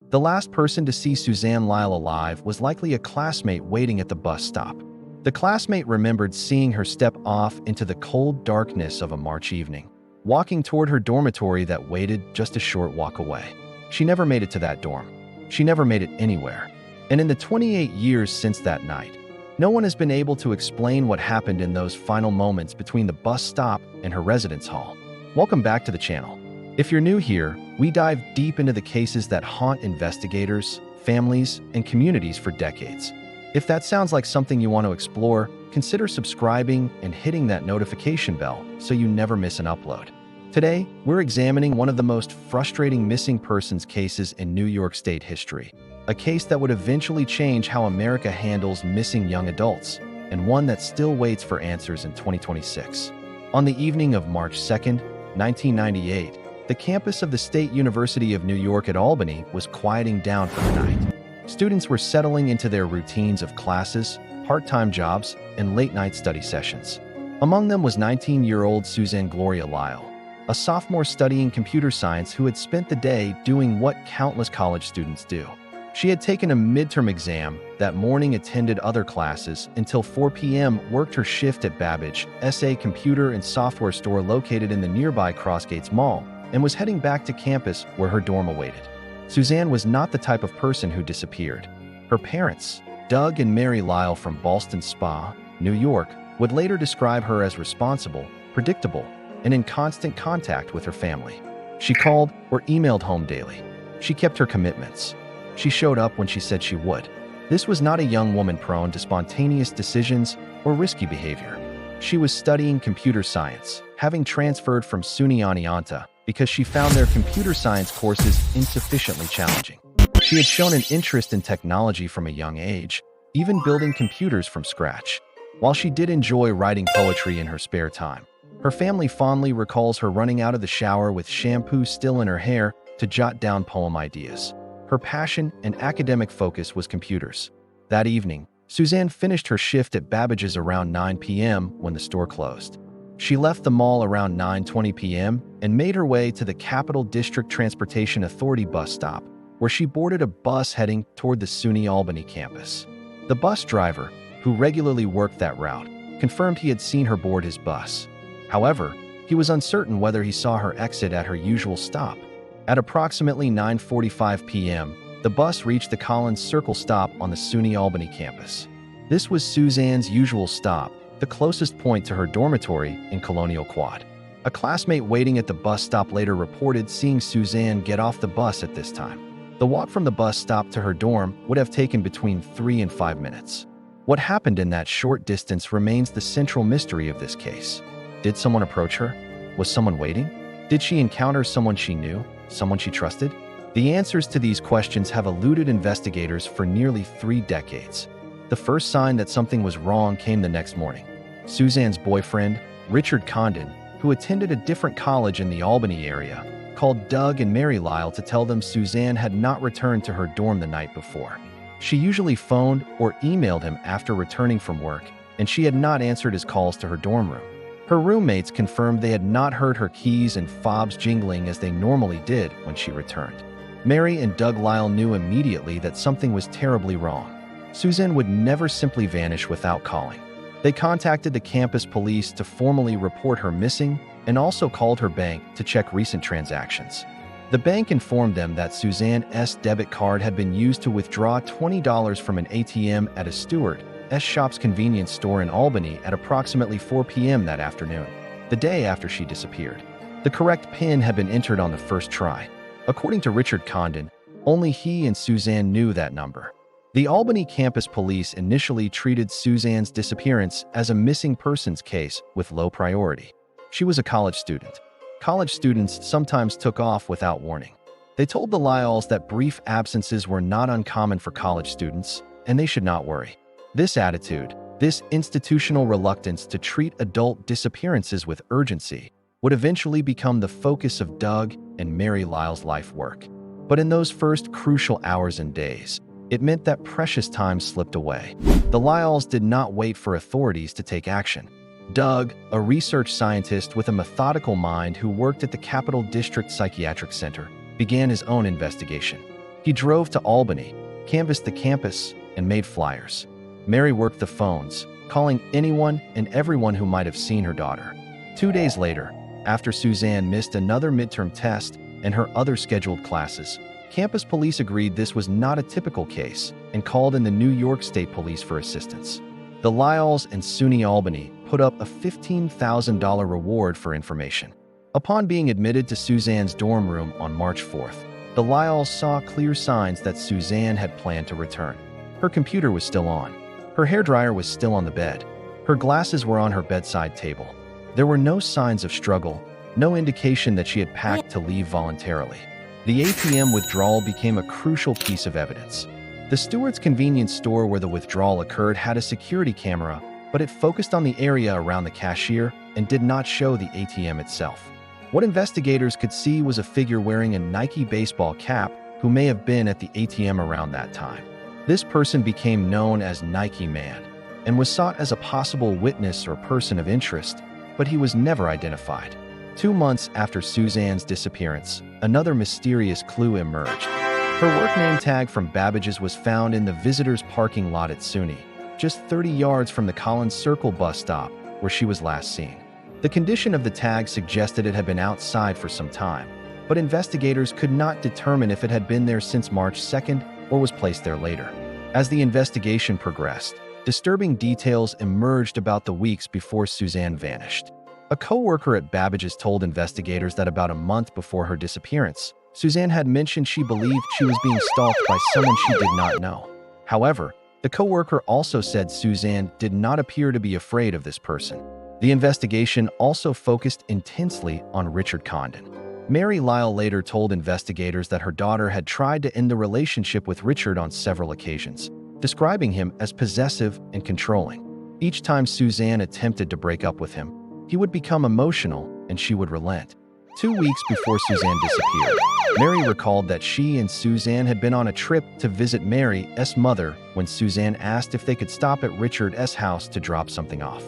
The last person to see Suzanne Lyall alive was likely a classmate waiting at the bus stop. The classmate remembered seeing her step off into the cold darkness of a March evening, walking toward her dormitory that waited just a short walk away. She never made it to that dorm. She never made it anywhere. And in the 28 years since that night, no one has been able to explain what happened in those final moments between the bus stop and her residence hall. Welcome back to the channel. If you're new here, we dive deep into the cases that haunt investigators, families, and communities for decades. If that sounds like something you want to explore, consider subscribing and hitting that notification bell so you never miss an upload. Today, we're examining one of the most frustrating missing persons cases in New York State history, a case that would eventually change how America handles missing young adults, and one that still waits for answers in 2026. On the evening of March 2nd, 1998, the campus of the State University of New York at Albany was quieting down for the night. Students were settling into their routines of classes, part-time jobs, and late-night study sessions. Among them was 19-year-old Suzanne Lyall, a sophomore studying computer science who had spent the day doing what countless college students do. She had taken a midterm exam that morning, attended other classes until 4 p.m., worked her shift at Babbage, SA computer and software store located in the nearby Crossgates Mall, and was heading back to campus where her dorm awaited. Suzanne was not the type of person who disappeared. Her parents, Doug and Mary Lyall from Ballston Spa, New York, would later describe her as responsible, predictable, and in constant contact with her family. She called or emailed home daily. She kept her commitments. She showed up when she said she would. This was not a young woman prone to spontaneous decisions or risky behavior. She was studying computer science, having transferred from SUNY Albany because she found their computer science courses insufficiently challenging. She had shown an interest in technology from a young age, even building computers from scratch. While she did enjoy writing poetry in her spare time, her family fondly recalls her running out of the shower with shampoo still in her hair to jot down poem ideas. Her passion and academic focus was computers. That evening, Suzanne finished her shift at Babbage's around 9 p.m. when the store closed. She left the mall around 9:20 p.m. and made her way to the Capital District Transportation Authority bus stop, where she boarded a bus heading toward the SUNY Albany campus. The bus driver, who regularly worked that route, confirmed he had seen her board his bus. However, he was uncertain whether he saw her exit at her usual stop. At approximately 9:45 p.m., the bus reached the Collins Circle stop on the SUNY Albany campus. This was Suzanne's usual stop, the closest point to her dormitory in Colonial Quad. A classmate waiting at the bus stop later reported seeing Suzanne get off the bus at this time. The walk from the bus stop to her dorm would have taken between 3 and 5 minutes. What happened in that short distance remains the central mystery of this case. Did someone approach her? Was someone waiting? Did she encounter someone she knew, someone she trusted? The answers to these questions have eluded investigators for nearly 3 decades. The first sign that something was wrong came the next morning. Suzanne's boyfriend, Richard Condon, who attended a different college in the Albany area, called Doug and Mary Lyall to tell them Suzanne had not returned to her dorm the night before. She usually phoned or emailed him after returning from work, and she had not answered his calls to her dorm room. Her roommates confirmed they had not heard her keys and fobs jingling as they normally did when she returned. Mary and Doug Lyall knew immediately that something was terribly wrong. Suzanne would never simply vanish without calling. They contacted the campus police to formally report her missing and also called her bank to check recent transactions. The bank informed them that Suzanne's debit card had been used to withdraw $20 from an ATM at a Stewart's Shop's convenience store in Albany at approximately 4 p.m. that afternoon, the day after she disappeared. The correct PIN had been entered on the first try. According to Richard Condon, only he and Suzanne knew that number. The Albany campus police initially treated Suzanne's disappearance as a missing persons case with low priority. She was a college student. College students sometimes took off without warning. They told the Lyalls that brief absences were not uncommon for college students, and they should not worry. This attitude, this institutional reluctance to treat adult disappearances with urgency, would eventually become the focus of Doug and Mary Lyall's life work. But in those first crucial hours and days, it meant that precious time slipped away. The Lyalls did not wait for authorities to take action. Doug, a research scientist with a methodical mind who worked at the Capital District Psychiatric Center, began his own investigation. He drove to Albany, canvassed the campus, and made flyers. Mary worked the phones, calling anyone and everyone who might have seen her daughter. 2 days later, after Suzanne missed another midterm test and her other scheduled classes, campus police agreed this was not a typical case and called in the New York State Police for assistance. The Lyalls and SUNY Albany put up a $15,000 reward for information. Upon being admitted to Suzanne's dorm room on March 4th, the Lyalls saw clear signs that Suzanne had planned to return. Her computer was still on. Her hairdryer was still on the bed. Her glasses were on her bedside table. There were no signs of struggle, no indication that she had packed to leave voluntarily. The ATM withdrawal became a crucial piece of evidence. The Stewart's convenience store where the withdrawal occurred had a security camera, but it focused on the area around the cashier and did not show the ATM itself. What investigators could see was a figure wearing a Nike baseball cap who may have been at the ATM around that time. This person became known as Nike Man and was sought as a possible witness or person of interest, but he was never identified. 2 months after Suzanne's disappearance, another mysterious clue emerged. Her work name tag from Babbage's was found in the visitors' parking lot at SUNY, just 30 yards from the Collins Circle bus stop where she was last seen. The condition of the tag suggested it had been outside for some time, but investigators could not determine if it had been there since March 2nd or was placed there later. As the investigation progressed, disturbing details emerged about the weeks before Suzanne vanished. A co-worker at Babbage's told investigators that about a month before her disappearance, Suzanne had mentioned she believed she was being stalked by someone she did not know. However, the co-worker also said Suzanne did not appear to be afraid of this person. The investigation also focused intensely on Richard Condon. Mary Lyall later told investigators that her daughter had tried to end the relationship with Richard on several occasions, describing him as possessive and controlling. Each time Suzanne attempted to break up with him, he would become emotional and she would relent. 2 weeks before Suzanne disappeared, Mary recalled that she and Suzanne had been on a trip to visit Mary's mother when Suzanne asked if they could stop at Richard's house to drop something off.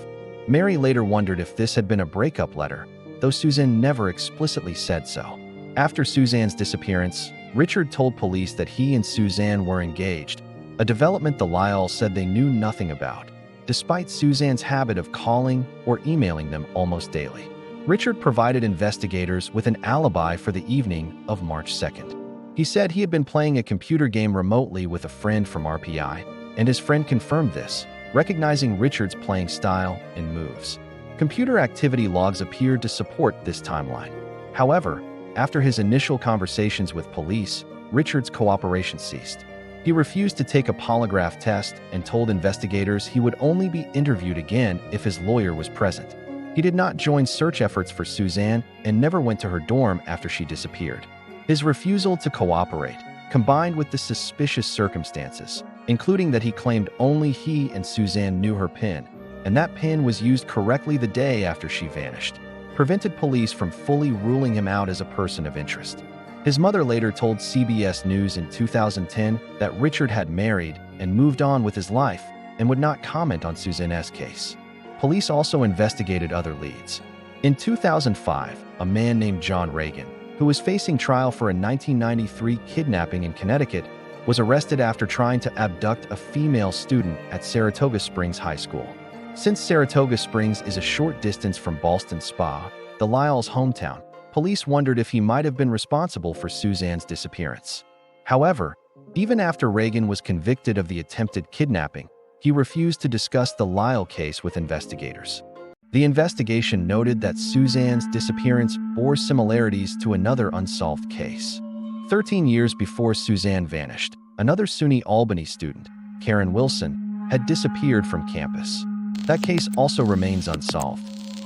Mary later wondered if this had been a breakup letter, though Suzanne never explicitly said so. After Suzanne's disappearance, Richard told police that he and Suzanne were engaged, a development the Lyalls said they knew nothing about, despite Suzanne's habit of calling or emailing them almost daily. Richard provided investigators with an alibi for the evening of March 2nd. He said he had been playing a computer game remotely with a friend from RPI, and his friend confirmed this, recognizing Richard's playing style and moves. Computer activity logs appeared to support this timeline. However, after his initial conversations with police, Richard's cooperation ceased. He refused to take a polygraph test and told investigators he would only be interviewed again if his lawyer was present. He did not join search efforts for Suzanne and never went to her dorm after she disappeared. His refusal to cooperate, combined with the suspicious circumstances, including that he claimed only he and Suzanne knew her PIN, and that PIN was used correctly the day after she vanished, prevented police from fully ruling him out as a person of interest. His mother later told CBS News in 2010 that Richard had married and moved on with his life and would not comment on Suzanne's case. Police also investigated other leads. In 2005, a man named John Reagan, who was facing trial for a 1993 kidnapping in Connecticut, was arrested after trying to abduct a female student at Saratoga Springs High School. Since Saratoga Springs is a short distance from Ballston Spa, the Lyalls' hometown, police wondered if he might have been responsible for Suzanne's disappearance. However, even after Reagan was convicted of the attempted kidnapping, he refused to discuss the Lyall case with investigators. The investigation noted that Suzanne's disappearance bore similarities to another unsolved case. 13 years before Suzanne vanished, another SUNY Albany student, Karen Wilson, had disappeared from campus. That case also remains unsolved.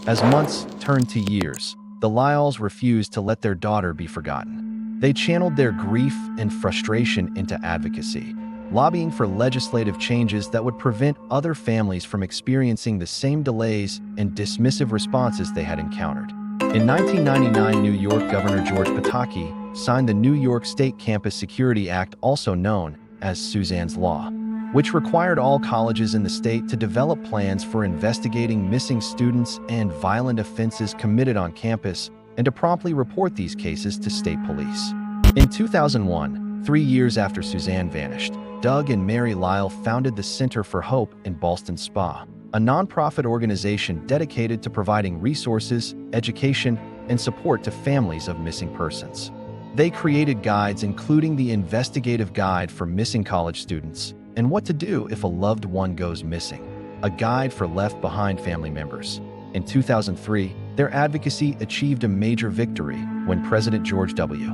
As months turned to years, the Lyalls refused to let their daughter be forgotten. They channeled their grief and frustration into advocacy, lobbying for legislative changes that would prevent other families from experiencing the same delays and dismissive responses they had encountered. In 1999, New York Governor George Pataki signed the New York State Campus Security Act, also known as Suzanne's Law, which required all colleges in the state to develop plans for investigating missing students and violent offenses committed on campus and to promptly report these cases to state police. In 2001, 3 years after Suzanne vanished, Doug and Mary Lyall founded the Center for Hope in Ballston Spa, a nonprofit organization dedicated to providing resources, education, and support to families of missing persons. They created guides including the Investigative Guide for Missing College Students and What to Do If a Loved One Goes Missing, a guide for left-behind family members. In 2003, their advocacy achieved a major victory when President George W.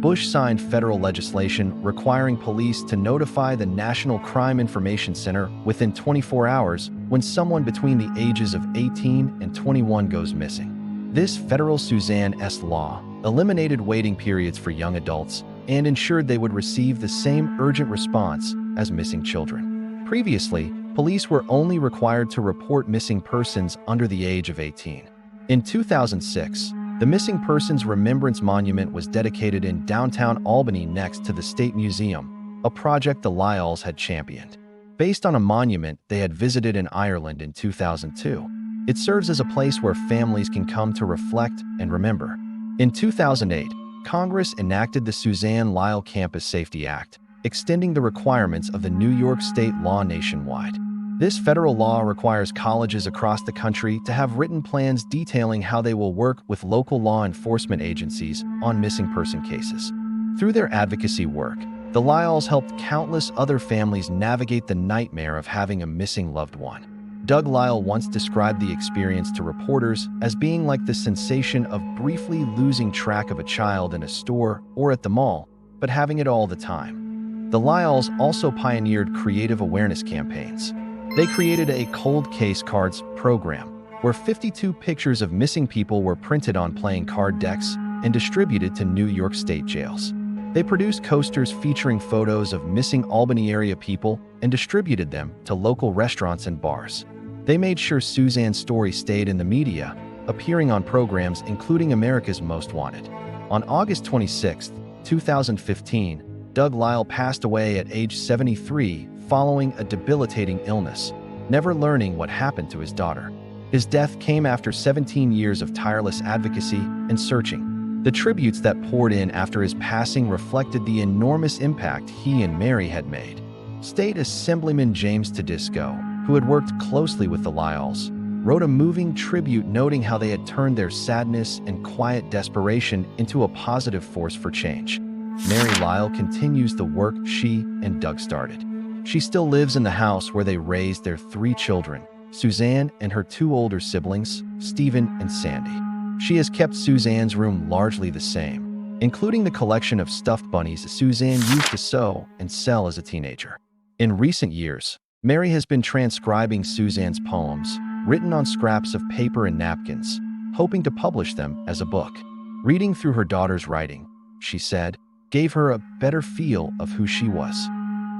Bush signed federal legislation requiring police to notify the National Crime Information Center within 24 hours when someone between the ages of 18 and 21 goes missing. This federal Suzanne S. law eliminated waiting periods for young adults and ensured they would receive the same urgent response as missing children. Previously, police were only required to report missing persons under the age of 18. In 2006, the Missing Persons Remembrance Monument was dedicated in downtown Albany next to the State Museum, a project the Lyalls had championed. Based on a monument they had visited in Ireland in 2002, it serves as a place where families can come to reflect and remember. In 2008, Congress enacted the Suzanne Lyall Campus Safety Act, extending the requirements of the New York State law nationwide. This federal law requires colleges across the country to have written plans detailing how they will work with local law enforcement agencies on missing person cases. Through their advocacy work, the Lyalls helped countless other families navigate the nightmare of having a missing loved one. Doug Lyall once described the experience to reporters as being like the sensation of briefly losing track of a child in a store or at the mall, but having it all the time. The Lyalls also pioneered creative awareness campaigns. They created a cold case cards program where 52 pictures of missing people were printed on playing card decks and distributed to New York State jails. They produced coasters featuring photos of missing Albany area people and distributed them to local restaurants and bars. They made sure Suzanne's story stayed in the media, appearing on programs including America's Most Wanted. On August 26, 2015, Doug Lyall passed away at age 73 following a debilitating illness, never learning what happened to his daughter. His death came after 17 years of tireless advocacy and searching. The tributes that poured in after his passing reflected the enormous impact he and Mary had made. State Assemblyman James Tedisco, who had worked closely with the Lyalls, wrote a moving tribute noting how they had turned their sadness and quiet desperation into a positive force for change. Mary Lyall continues the work she and Doug started. She still lives in the house where they raised their 3 children, Suzanne and her 2 older siblings, Stephen and Sandy. She has kept Suzanne's room largely the same, including the collection of stuffed bunnies Suzanne used to sew and sell as a teenager. In recent years, Mary has been transcribing Suzanne's poems, written on scraps of paper and napkins, hoping to publish them as a book. Reading through her daughter's writing, she said, gave her a better feel of who she was.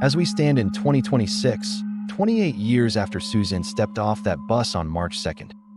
As we stand in 2026, 28 years after Suzanne stepped off that bus on March 2,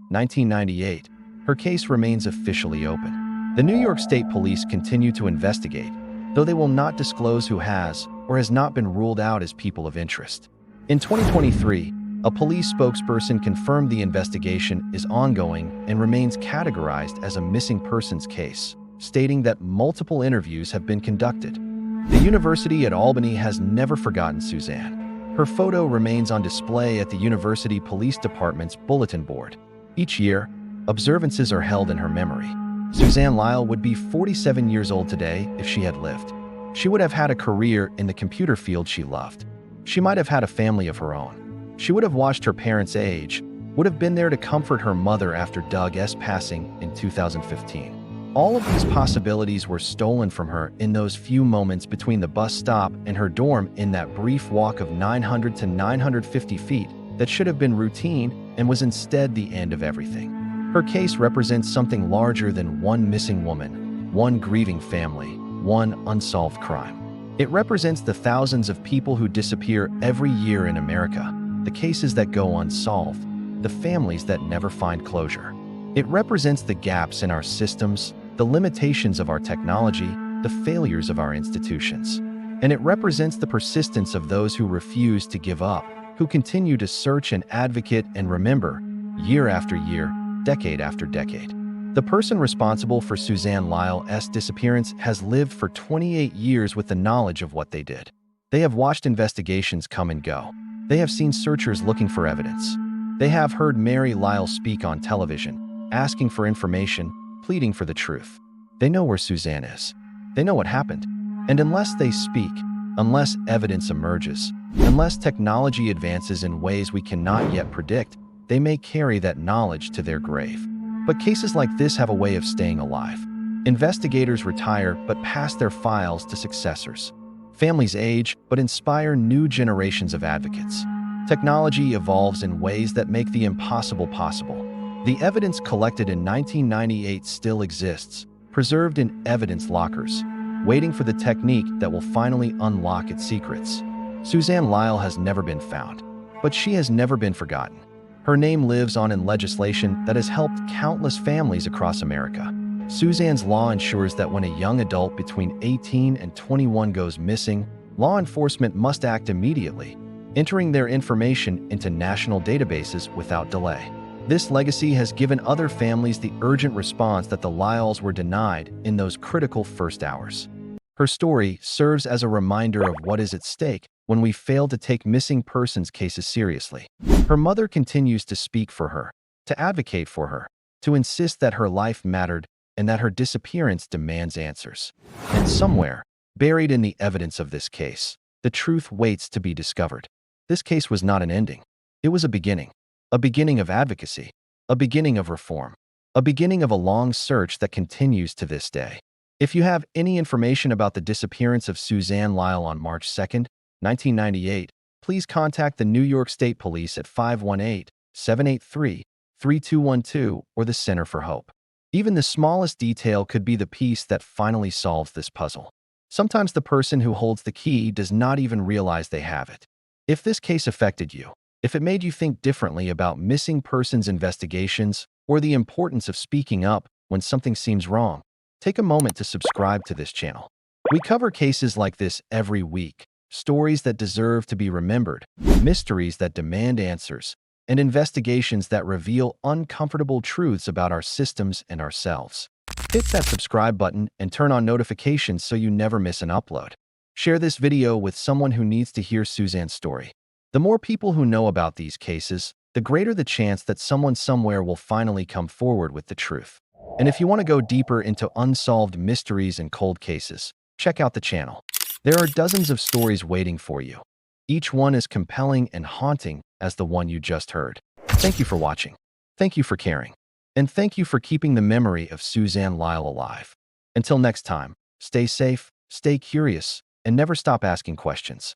1998, her case remains officially open. The New York State Police continue to investigate, though they will not disclose who has or has not been ruled out as people of interest. In 2023, a police spokesperson confirmed the investigation is ongoing and remains categorized as a missing persons case, stating that multiple interviews have been conducted. The University at Albany has never forgotten Suzanne. Her photo remains on display at the University Police Department's bulletin board. Each year, observances are held in her memory. Suzanne Lyall would be 47 years old today if she had lived. She would have had a career in the computer field she loved. She might have had a family of her own. She would have watched her parents age, would have been there to comfort her mother after Doug's passing in 2015. All of these possibilities were stolen from her in those few moments between the bus stop and her dorm in that brief walk of 900 to 950 feet that should have been routine and was instead the end of everything. Her case represents something larger than one missing woman, one grieving family, one unsolved crime. It represents the thousands of people who disappear every year in America, the cases that go unsolved, the families that never find closure. It represents the gaps in our systems, the limitations of our technology, the failures of our institutions. And it represents the persistence of those who refuse to give up, who continue to search and advocate and remember, year after year, decade after decade. The person responsible for Suzanne Lyall's disappearance has lived for 28 years with the knowledge of what they did. They have watched investigations come and go. They have seen searchers looking for evidence. They have heard Mary Lyall speak on television, asking for information, pleading for the truth. They know where Suzanne is. They know what happened. And unless they speak, unless evidence emerges, unless technology advances in ways we cannot yet predict, they may carry that knowledge to their grave. But cases like this have a way of staying alive. Investigators retire but pass their files to successors. Families age but inspire new generations of advocates. Technology evolves in ways that make the impossible possible. The evidence collected in 1998 still exists, preserved in evidence lockers, waiting for the technique that will finally unlock its secrets. Suzanne Lyall has never been found, but she has never been forgotten. Her name lives on in legislation that has helped countless families across America. Suzanne's law ensures that when a young adult between 18 and 21 goes missing, law enforcement must act immediately, entering their information into national databases without delay. This legacy has given other families the urgent response that the Lyalls were denied in those critical first hours. Her story serves as a reminder of what is at stake when we fail to take missing persons cases seriously. Her mother continues to speak for her, to advocate for her, to insist that her life mattered and that her disappearance demands answers. And somewhere, buried in the evidence of this case, the truth waits to be discovered. This case was not an ending. It was a beginning of advocacy, a beginning of reform, a beginning of a long search that continues to this day. If you have any information about the disappearance of Suzanne Lyall on March 2nd, 1998, please contact the New York State Police at 518-783-3212 or the Center for Hope. Even the smallest detail could be the piece that finally solves this puzzle. Sometimes the person who holds the key does not even realize they have it. If this case affected you, if it made you think differently about missing persons investigations or the importance of speaking up when something seems wrong, take a moment to subscribe to this channel. We cover cases like this every week, stories that deserve to be remembered, mysteries that demand answers, and investigations that reveal uncomfortable truths about our systems and ourselves. Hit that subscribe button and turn on notifications so you never miss an upload. Share this video with someone who needs to hear Suzanne's story. The more people who know about these cases, the greater the chance that someone somewhere will finally come forward with the truth. And if you want to go deeper into unsolved mysteries and cold cases, check out the channel. There are dozens of stories waiting for you. Each one as compelling and haunting as the one you just heard. Thank you for watching. Thank you for caring. And thank you for keeping the memory of Suzanne Lyall alive. Until next time, stay safe, stay curious, and never stop asking questions.